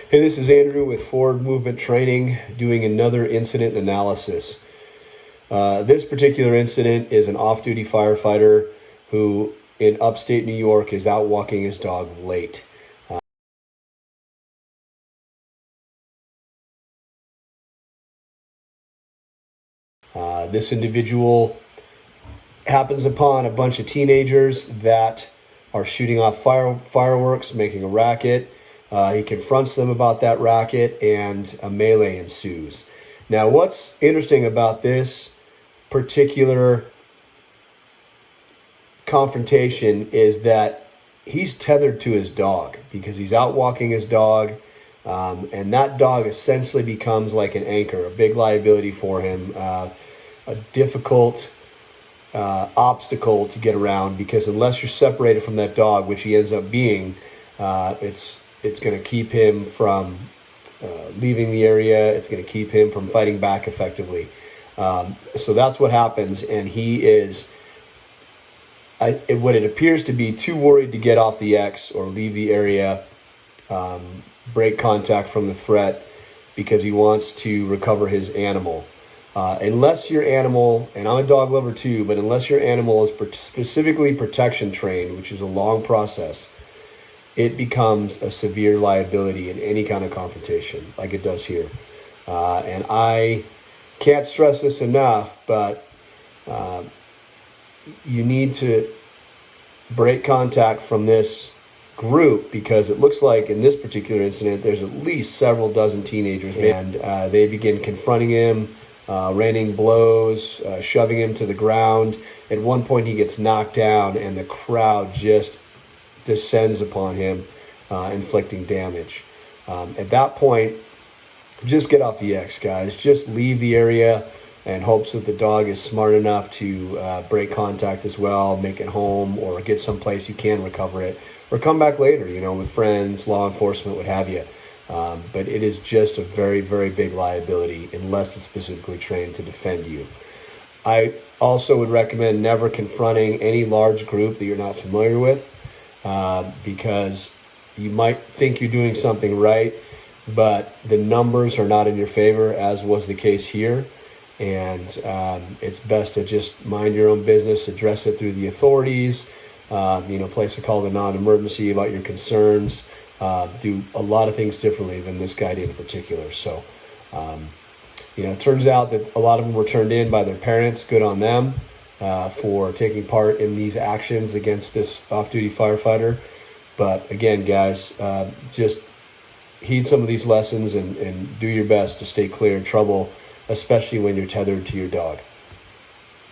Hey, this is Andrew with Forward Movement Training doing another incident analysis. This particular incident is an off-duty firefighter who in upstate New York is out walking his dog late. This individual happens upon a bunch of teenagers that are shooting off fireworks, making a racket. He confronts them about that racket and a melee ensues. Now, what's interesting about this particular confrontation is that he's tethered to his dog because he's out walking his dog, and that dog essentially becomes like an anchor, a big liability for him, a difficult obstacle to get around, because unless you're separated from that dog, which he ends up being, it's going to keep him from leaving the area. It's going to keep him from fighting back effectively. So that's what happens, and he is, what it appears to be, too worried to get off the X or leave the area, break contact from the threat, because he wants to recover his animal. Unless your animal, and I'm a dog lover too, but unless your animal is specifically protection trained, which is a long process, it becomes a severe liability in any kind of confrontation like it does here. And I can't stress this enough, but you need to break contact from this group, because it looks like in this particular incident there's at least several dozen teenagers, and they begin confronting him, raining blows, shoving him to the ground. At one point he gets knocked down and the crowd just descends upon him, inflicting damage. At that point, just get off the X, guys. Just leave the area in hopes that the dog is smart enough to break contact as well, make it home, or get someplace you can recover it, or come back later, with friends, law enforcement, what have you. But it is just a very, very big liability unless it's specifically trained to defend you. I also would recommend never confronting any large group that you're not familiar with, because you might think you're doing something right, but the numbers are not in your favor, as was the case here. And it's best to just mind your own business, address it through the authorities, place a call to non-emergency about your concerns. Do a lot of things differently than this guy did in particular. So, it turns out that a lot of them were turned in by their parents. Good on them for taking part in these actions against this off-duty firefighter. But again, guys, just heed some of these lessons and do your best to stay clear of trouble, especially when you're tethered to your dog.